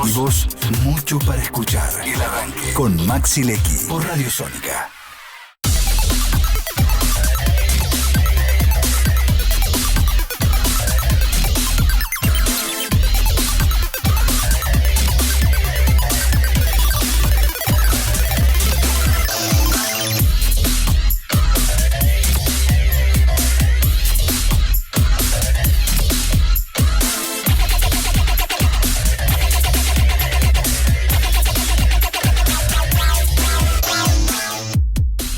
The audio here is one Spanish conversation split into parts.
Y vos, mucho para escuchar. El Arranque con Maxi Lecky por Radio Sónica.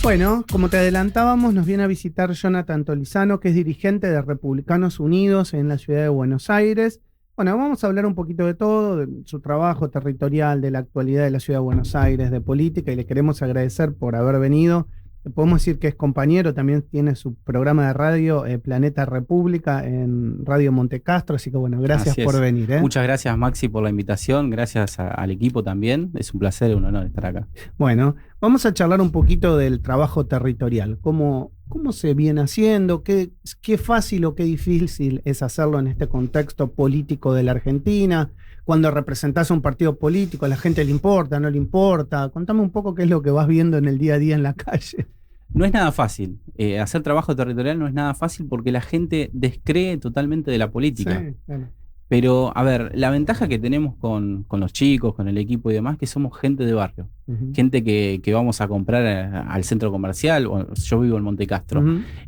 Bueno, como te adelantábamos, nos viene a visitar Jonathan Tolizano, que es dirigente de Republicanos Unidos en la ciudad de Buenos Aires. Bueno, vamos a hablar un poquito de todo, de su trabajo territorial, de la actualidad de la ciudad de Buenos Aires, de política, y le queremos agradecer por haber venido. Podemos decir que es compañero, también tiene su programa de radio, Planeta República, en Radio Montecastro, así que bueno, gracias por venir. Muchas gracias, Maxi, por la invitación, gracias al equipo también, es un placer y un honor estar acá. Bueno, vamos a charlar un poquito del trabajo territorial, cómo se viene haciendo, qué fácil o qué difícil es hacerlo en este contexto político de la Argentina, cuando representás a un partido político, a la gente le importa, no le importa. Contame un poco qué es lo que vas viendo en el día a día en la calle. No es nada fácil, hacer trabajo territorial no es nada fácil porque la gente descree totalmente de la política. Sí, claro. Pero, a ver, la ventaja que tenemos con los chicos, con el equipo y demás, que somos gente de barrio. Gente que vamos a comprar al centro comercial. Yo vivo en Montecastro.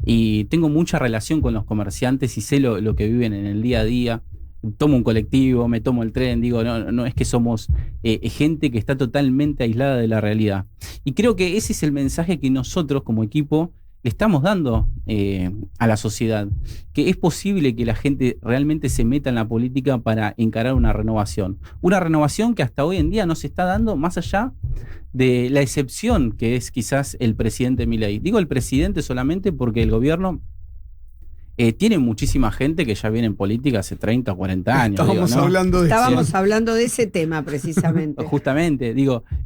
Y tengo mucha relación con los comerciantes y sé lo que viven en el día a día. Tomo un colectivo, me tomo el tren, digo, no es que somos gente que está totalmente aislada de la realidad. Y creo que ese es el mensaje que nosotros como equipo le estamos dando a la sociedad, que es posible que la gente realmente se meta en la política para encarar una renovación que hasta hoy en día no se está dando, más allá de la excepción que es quizás el presidente Milei. Digo el presidente solamente porque el gobierno tiene muchísima gente que ya viene en política hace 30 o 40 años. Estábamos hablando de ese tema precisamente. Justamente,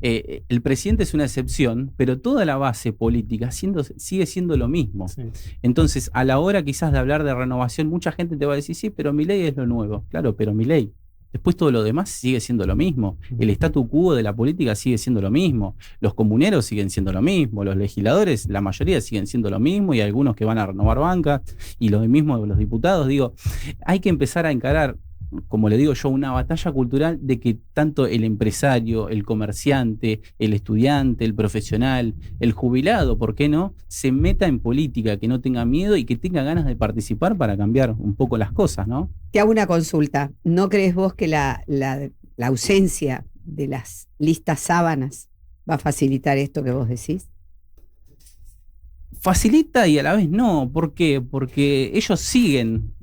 el presidente es una excepción, pero toda la base política sigue siendo lo mismo. Sí. Entonces, a la hora quizás de hablar de renovación, mucha gente te va a decir, sí, pero Milei es lo nuevo. Claro, pero Milei. Después todo lo demás sigue siendo lo mismo. El statu quo de la política sigue siendo lo mismo. Los comuneros siguen siendo lo mismo. Los legisladores, la mayoría siguen siendo lo mismo. Y algunos que van a renovar bancas. Y los mismos los diputados. Hay que empezar a encarar, como le digo yo, una batalla cultural de que tanto el empresario, el comerciante, el estudiante, el profesional, el jubilado, ¿por qué no?, se meta en política, que no tenga miedo y que tenga ganas de participar para cambiar un poco las cosas, ¿no? Te hago una consulta. ¿No crees vos que la ausencia de las listas sábanas va a facilitar esto que vos decís? Facilita y a la vez no. ¿Por qué? Porque ellos siguen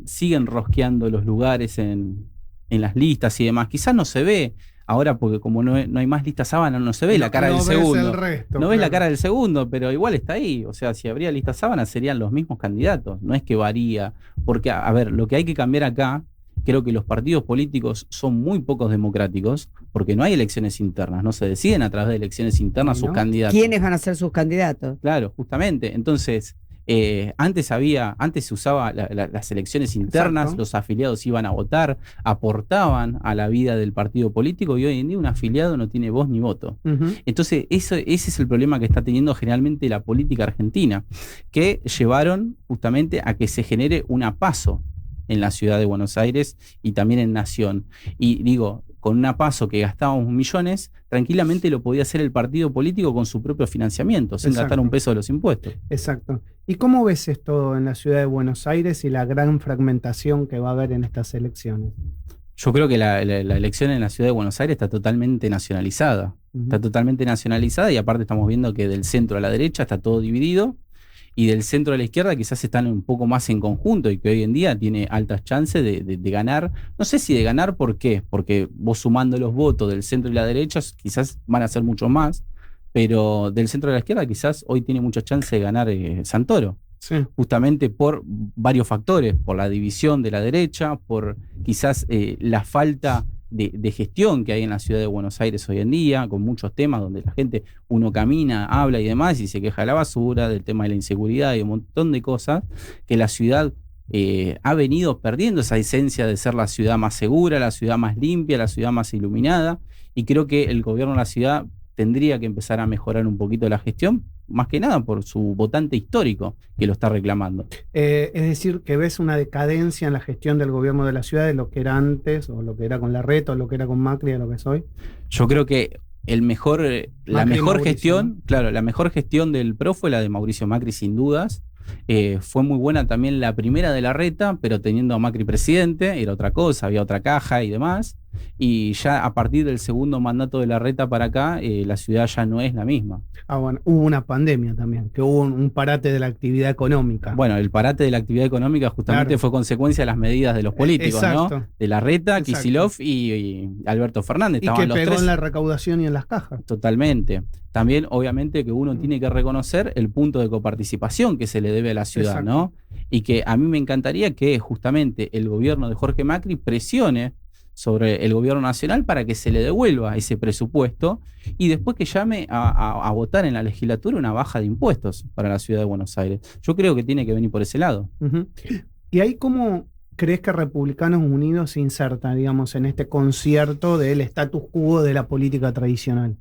rosqueando los lugares en las listas y demás. Quizás no se ve ahora porque como no hay más listas sábana, no se ve la cara del segundo. No ves la cara del segundo, pero igual está ahí. O sea, si habría listas sábana serían los mismos candidatos. No es que varía. Porque, a ver, lo que hay que cambiar acá, creo que los partidos políticos son muy pocos democráticos porque no hay elecciones internas, no se deciden a través de elecciones internas sus candidatos. ¿Quiénes van a ser sus candidatos? Claro, justamente. Entonces, antes se usaba las elecciones internas. Exacto. Los afiliados iban a votar, aportaban a la vida del partido político y hoy en día un afiliado no tiene voz ni voto. Entonces, ese es el problema que está teniendo generalmente la política argentina, que llevaron justamente a que se genere una PASO en la ciudad de Buenos Aires y también en Nación. Y con una PASO que gastábamos millones, tranquilamente lo podía hacer el partido político con su propio financiamiento, sin gastar un peso de los impuestos. Exacto. ¿Y cómo ves esto en la ciudad de Buenos Aires y la gran fragmentación que va a haber en estas elecciones? Yo creo que la elección en la ciudad de Buenos Aires está totalmente nacionalizada. Está totalmente nacionalizada y aparte estamos viendo que del centro a la derecha está todo dividido. Y del centro a la izquierda quizás están un poco más en conjunto y que hoy en día tiene altas chances de ganar. No sé si de ganar, ¿por qué? Porque vos sumando los votos del centro y la derecha quizás van a ser mucho más, pero del centro a la izquierda quizás hoy tiene mucha chance de ganar Santoro. Sí. Justamente por varios factores, por la división de la derecha, por quizás la falta de gestión que hay en la ciudad de Buenos Aires hoy en día, con muchos temas donde la gente, uno camina, habla y demás, y se queja de la basura, del tema de la inseguridad y un montón de cosas que la ciudad ha venido perdiendo esa esencia de ser la ciudad más segura, la ciudad más limpia, la ciudad más iluminada, y creo que el gobierno de la ciudad tendría que empezar a mejorar un poquito la gestión, más que nada por su votante histórico que lo está reclamando. Es decir, que ves una decadencia en la gestión del gobierno de la ciudad de lo que era antes, o lo que era con Larreta, o lo que era con Macri, a lo que es hoy. Yo creo que la mejor gestión, ¿no? Claro, la mejor gestión del PRO fue la de Mauricio Macri, sin dudas. Fue muy buena también la primera de Larreta, pero teniendo a Macri presidente, era otra cosa, había otra caja y demás. Y ya a partir del segundo mandato de Larreta para acá, la ciudad ya no es la misma. Bueno, hubo una pandemia también, que hubo un parate de la actividad económica. Bueno, el parate de la actividad económica justamente fue consecuencia de las medidas de los políticos, ¿no? De Larreta, Kicillof y Alberto Fernández. Y que pegó en la recaudación y en las cajas. Totalmente. También, obviamente, que uno tiene que reconocer el punto de coparticipación que se le debe a la ciudad, ¿no? Y que a mí me encantaría que justamente el gobierno de Jorge Macri presione sobre el gobierno nacional para que se le devuelva ese presupuesto y después que llame a votar en la legislatura una baja de impuestos para la ciudad de Buenos Aires. Yo creo que tiene que venir por ese lado. ¿Y ahí cómo crees que Republicanos Unidos se inserta, digamos, en este concierto del status quo de la política tradicional?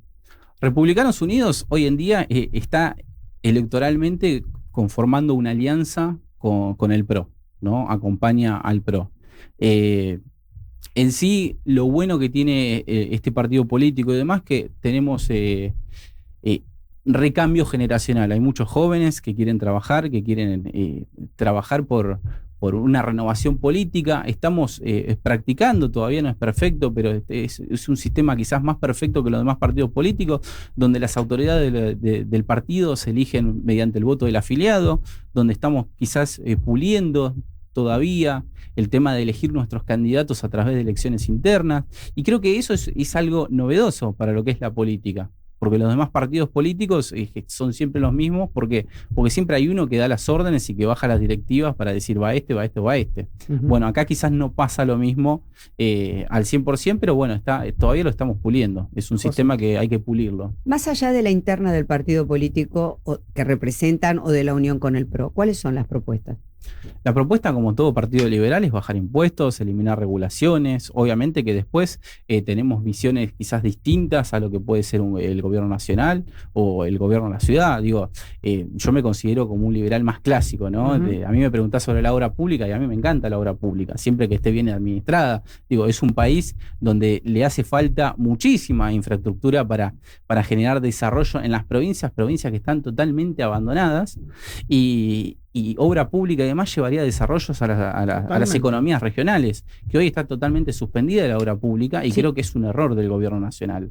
Republicanos Unidos hoy en día está electoralmente conformando una alianza con el PRO, ¿no? Acompaña al PRO. En sí, lo bueno que tiene este partido político y demás, que tenemos recambio generacional. Hay muchos jóvenes que quieren trabajar, trabajar por una renovación política. Estamos practicando, todavía no es perfecto, pero es un sistema quizás más perfecto que los demás partidos políticos, donde las autoridades del partido se eligen mediante el voto del afiliado, donde estamos quizás puliendo todavía el tema de elegir nuestros candidatos a través de elecciones internas, y creo que eso es algo novedoso para lo que es la política, porque los demás partidos políticos son siempre los mismos, porque siempre hay uno que da las órdenes y que baja las directivas para decir va este, va este, va este. Bueno, acá quizás no pasa lo mismo al 100%, pero bueno, todavía lo estamos puliendo, es un sistema que hay que pulirlo. Más allá de la interna del partido político que representan o de la unión con el PRO, ¿cuáles son las propuestas? La propuesta, como todo partido liberal, es bajar impuestos, eliminar regulaciones. Obviamente que después tenemos visiones quizás distintas a lo que puede ser el gobierno nacional o el gobierno de la ciudad. Digo, yo me considero como un liberal más clásico, ¿no? A mí me preguntás sobre la obra pública y a mí me encanta la obra pública, siempre que esté bien administrada. Digo, es un país donde le hace falta muchísima infraestructura para generar desarrollo en las provincias que están totalmente abandonadas, y obra pública y demás llevaría desarrollos a las economías regionales, que hoy está totalmente suspendida la obra pública, y creo que es un error del gobierno nacional.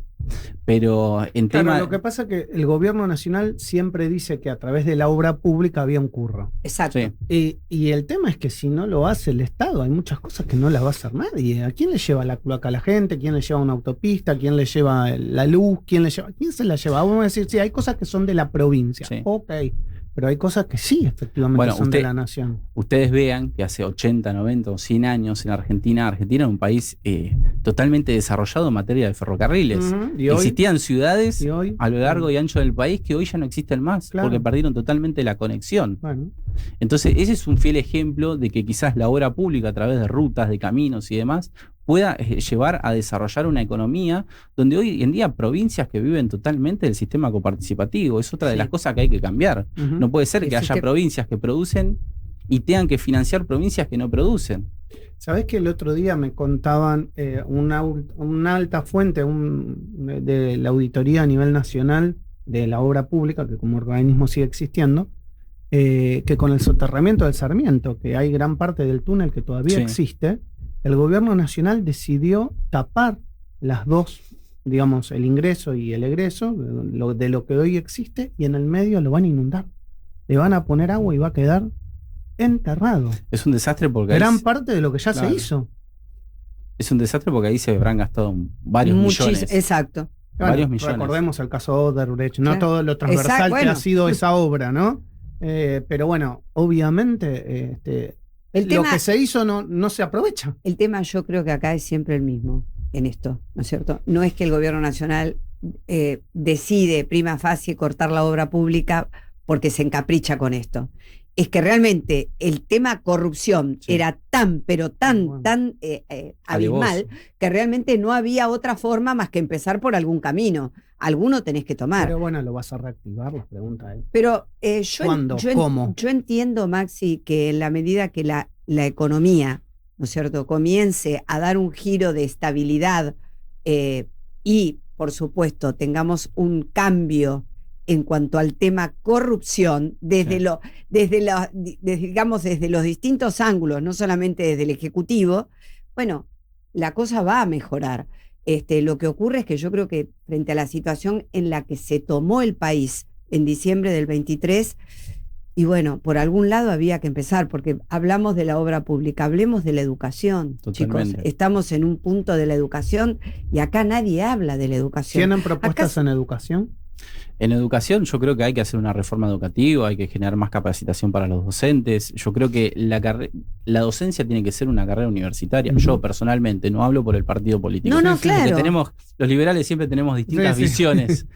Pero lo que pasa es que el gobierno nacional siempre dice que a través de la obra pública había un curro. Exacto. Sí. Y el tema es que si no lo hace el Estado, hay muchas cosas que no las va a hacer nadie. ¿A quién le lleva la cloaca a la gente? ¿Quién le lleva una autopista? ¿Quién le lleva la luz? ¿Quién se la lleva? Vamos a decir, sí, hay cosas que son de la provincia. Sí. Ok. Pero hay cosas que sí, efectivamente, son de la nación. Ustedes vean que hace 80, 90 o 100 años en Argentina era un país totalmente desarrollado en materia de ferrocarriles. Existían ciudades a lo largo y ancho del país que hoy ya no existen más, porque perdieron totalmente la conexión. Entonces, ese es un fiel ejemplo de que quizás la obra pública, a través de rutas, de caminos y demás, pueda llevar a desarrollar una economía donde hoy en día provincias que viven totalmente del sistema coparticipativo. Es otra de las cosas que hay que cambiar. No puede ser que haya provincias que producen y tengan que financiar provincias que no producen. ¿Sabés que el otro día me contaban una alta fuente de la auditoría a nivel nacional de la obra pública, que como organismo sigue existiendo, que con el soterramiento del Sarmiento, que hay gran parte del túnel que todavía existe, el gobierno nacional decidió tapar las dos, digamos, el ingreso y el egreso de lo que hoy existe, y en el medio lo van a inundar. Le van a poner agua y va a quedar enterrado. Es un desastre porque gran parte de lo que ya se hizo. Es un desastre porque ahí se habrán gastado varios millones. Exacto. Varios millones. Recordemos el caso Odebrecht, no todo lo transversal que ha sido esa obra, ¿no? Pero bueno, obviamente lo que se hizo no se aprovecha. El tema, yo creo que acá es siempre el mismo en esto, ¿no es cierto? No es que el gobierno nacional decide prima facie cortar la obra pública porque se encapricha con esto. es que realmente el tema corrupción era tan, pero tan abismal, que realmente no había otra forma más que empezar por algún camino. Alguno tenés que tomar. Pero bueno, ¿lo vas a reactivar? La pregunta es. Pero ¿cuándo? ¿Cómo? Yo entiendo, Maxi, que en la medida que la economía, ¿no es cierto?, comience a dar un giro de estabilidad y, por supuesto, tengamos un cambio en cuanto al tema corrupción, desde los distintos ángulos, no solamente desde el Ejecutivo, bueno, la cosa va a mejorar. Lo que ocurre es que yo creo que frente a la situación en la que se tomó el país en diciembre del 23, y bueno, por algún lado había que empezar, porque hablamos de la obra pública, hablemos de la educación. Totalmente. Chicos, estamos en un punto de la educación y acá nadie habla de la educación. ¿Tienen propuestas en educación? En educación yo creo que hay que hacer una reforma educativa, hay que generar más capacitación para los docentes. Yo creo que la docencia tiene que ser una carrera universitaria. Yo personalmente no hablo por el partido político. No, claro. Los liberales siempre tenemos distintas visiones.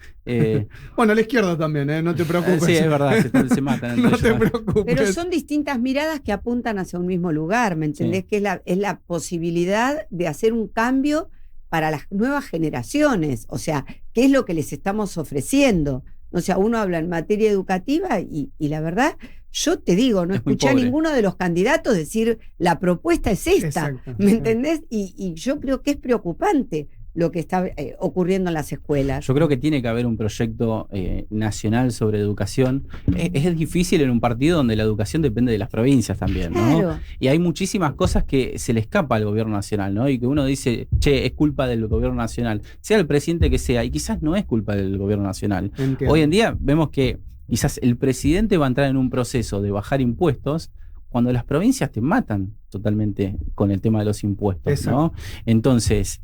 Bueno, la izquierda también, no te preocupes. Sí, es verdad, se matan entre no te ellos. preocupes. Pero son distintas miradas que apuntan hacia un mismo lugar, ¿me entendés? Que es la posibilidad de hacer un cambio para las nuevas generaciones, o sea, ¿qué es lo que les estamos ofreciendo? O sea, uno habla en materia educativa y la verdad, yo te digo, no escuché a ninguno de los candidatos decir la propuesta es esta, Exacto. ¿me entendés? Y yo creo que es preocupante lo que está ocurriendo en las escuelas. Yo creo que tiene que haber un proyecto nacional sobre educación. Es difícil en un partido donde la educación depende de las provincias también, ¿no? Claro. Y hay muchísimas cosas que se le escapa al gobierno nacional, ¿no? Y que uno dice, che, es culpa del gobierno nacional, sea el presidente que sea, y quizás no es culpa del gobierno nacional. Entiendo. Hoy en día vemos que quizás el presidente va a entrar en un proceso de bajar impuestos cuando las provincias te matan totalmente con el tema de los impuestos, Exacto. ¿no? Entonces,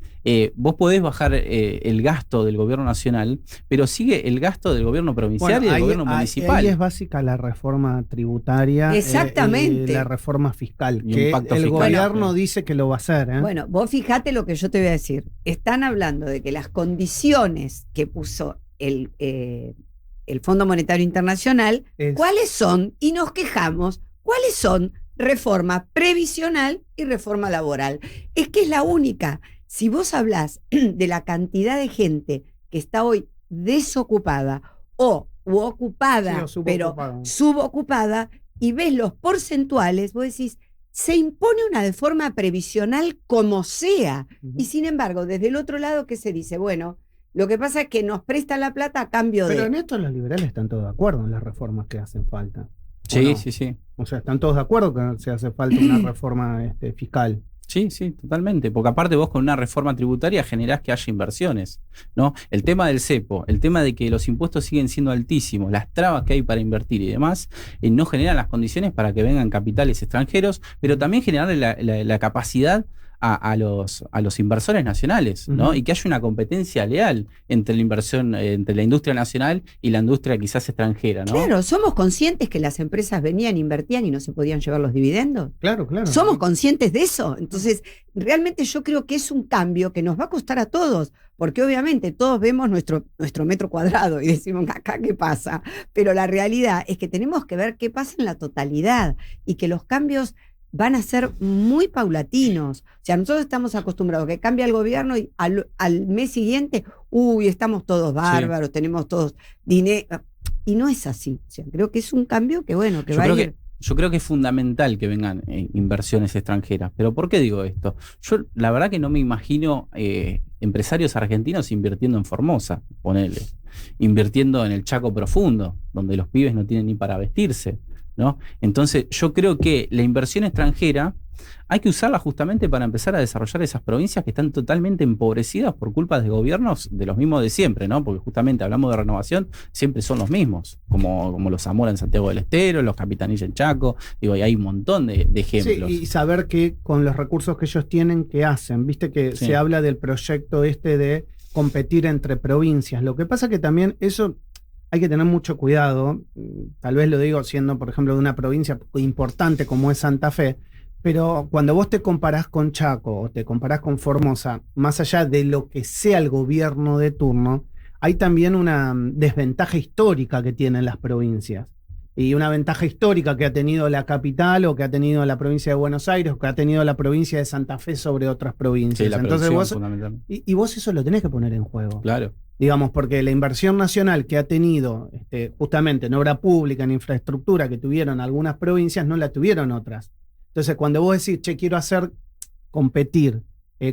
vos podés bajar el gasto del gobierno nacional, pero sigue el gasto del gobierno provincial y del gobierno municipal. Ahí es básica la reforma tributaria. Exactamente. Y la reforma fiscal, Y un que pacto el fiscal. gobierno dice que lo va a hacer. Bueno, vos fijate lo que yo te voy a decir. Están hablando de que las condiciones que puso el Fondo Monetario Internacional, ¿cuáles son? Y nos quejamos, ¿cuáles son? Reforma previsional y reforma laboral. Es que es la única. Si vos hablás de la cantidad de gente que está hoy desocupada u ocupada, Sí, pero subocupada, y ves los porcentuales, vos decís, se impone una reforma previsional como sea. Y sin embargo, desde el otro lado, ¿qué se dice? Bueno, lo que pasa es que nos prestan la plata a cambio Pero de... en esto los liberales están todos de acuerdo en las reformas que hacen falta. Sí, no? sí. O sea, están todos de acuerdo que se hace falta una reforma fiscal. Sí, totalmente. Porque aparte vos con una reforma tributaria generás que haya inversiones, ¿no? El tema del cepo, el tema de que los impuestos siguen siendo altísimos, las trabas que hay para invertir y demás, no generan las condiciones para que vengan capitales extranjeros, pero también generarle la capacidad a los inversores nacionales, ¿no? Y que haya una competencia leal entre la inversión, entre la industria nacional y la industria quizás extranjera, ¿no? Claro, ¿somos conscientes que las empresas venían, invertían y no se podían llevar los dividendos? Claro. ¿Somos conscientes de eso? Entonces, realmente yo creo que es un cambio que nos va a costar a todos, porque obviamente todos vemos nuestro metro cuadrado y decimos, acá qué pasa, pero la realidad es que tenemos que ver qué pasa en la totalidad y que los cambios van a ser muy paulatinos. O sea, nosotros estamos acostumbrados a que cambia el gobierno y al mes siguiente, estamos todos bárbaros, tenemos todos dinero. Y no es así. O sea, creo que es un cambio que, bueno, que va a ir... Yo creo que es fundamental que vengan inversiones extranjeras. ¿Pero por qué digo esto? Yo la verdad que no me imagino empresarios argentinos invirtiendo en Formosa, ponele, invirtiendo en el Chaco Profundo, donde los pibes no tienen ni para vestirse, ¿no? Entonces yo creo que la inversión extranjera hay que usarla justamente para empezar a desarrollar esas provincias que están totalmente empobrecidas por culpa de gobiernos de los mismos de siempre, ¿no? Porque justamente hablamos de renovación, siempre son los mismos, como los Zamora en Santiago del Estero, los Capitanilla en Chaco, y hay un montón de ejemplos. Sí, y saber que con los recursos que ellos tienen, ¿qué hacen? Viste que se habla del proyecto de competir entre provincias. Lo que pasa que también eso... Hay que tener mucho cuidado, tal vez lo digo siendo, por ejemplo, de una provincia importante como es Santa Fe, pero cuando vos te comparás con Chaco o te comparás con Formosa, más allá de lo que sea el gobierno de turno, hay también una desventaja histórica que tienen las provincias. y una ventaja histórica que ha tenido la capital o que ha tenido la provincia de Buenos Aires o que ha tenido la provincia de Santa Fe sobre otras provincias. Sí, la Entonces vos, fundamentalmente. y vos eso lo tenés que poner en juego. Claro. Digamos, porque la inversión nacional que ha tenido justamente en obra pública, en infraestructura que tuvieron algunas provincias, no la tuvieron otras. Entonces, cuando vos decís, che, quiero competir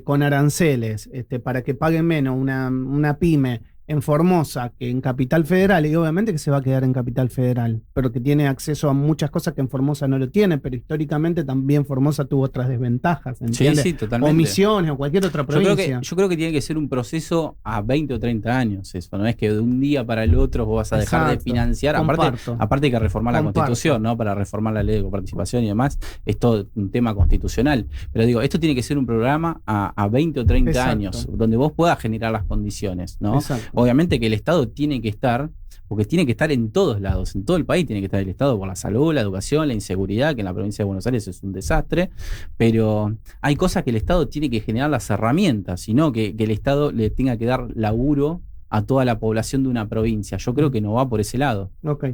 con aranceles para que paguen menos una pyme en Formosa que en Capital Federal, y obviamente que se va a quedar en Capital Federal, pero que tiene acceso a muchas cosas que en Formosa no lo tiene, pero históricamente también Formosa tuvo otras desventajas, ¿entiendes? Sí, totalmente. O Misiones o cualquier otra provincia. Yo creo que tiene que ser un proceso a 20 o 30 años eso, no es que de un día para el otro vos vas a dejar de financiar, aparte hay que reformar la Constitución, ¿no? Para reformar la ley de coparticipación y demás, es todo un tema constitucional, pero digo, esto tiene que ser un programa a 20 o 30 años, donde vos puedas generar las condiciones, ¿no? Exacto. Obviamente que el Estado tiene que estar, porque tiene que estar en todos lados, en todo el país tiene que estar el Estado por la salud, la educación, la inseguridad, que en la provincia de Buenos Aires es un desastre, pero hay cosas que el Estado tiene que generar las herramientas, sino que el Estado le tenga que dar laburo a toda la población de una provincia. Yo creo que no va por ese lado. Ok.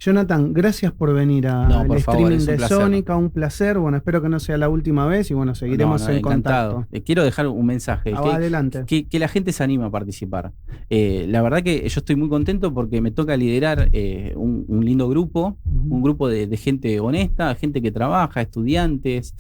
Jonathan, gracias por venir al streaming de Sónica, un placer. Bueno, espero que no sea la última vez y bueno, seguiremos en contacto. Quiero dejar un mensaje. Adelante. Que la gente se anime a participar. La verdad que yo estoy muy contento porque me toca liderar un lindo grupo, un grupo de gente honesta, gente que trabaja, estudiantes,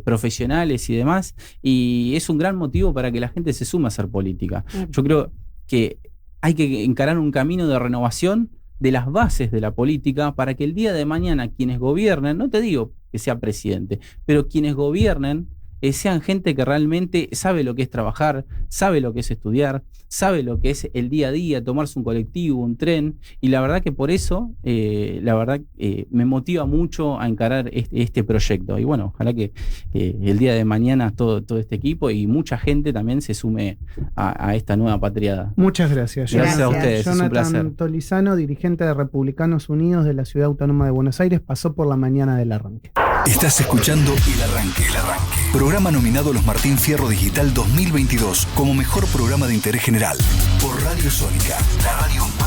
profesionales y demás, y es un gran motivo para que la gente se sume a hacer política. Yo creo que hay que encarar un camino de renovación de las bases de la política para que el día de mañana quienes gobiernen, no te digo que sea presidente, pero quienes gobiernen sean gente que realmente sabe lo que es trabajar, sabe lo que es estudiar, sabe lo que es el día a día, tomarse un colectivo, un tren, y la verdad que por eso, me motiva mucho a encarar este proyecto. Y bueno, ojalá que el día de mañana todo este equipo y mucha gente también se sume a esta nueva patriada. Muchas gracias. Gracias a ustedes, Jonathan es un placer. Tolizano, dirigente de Republicanos Unidos de la Ciudad Autónoma de Buenos Aires, pasó por la mañana del arranque. Estás escuchando El Arranque. Programa nominado a los Martín Fierro Digital 2022 como mejor programa de interés general por Radio Sónica, la radio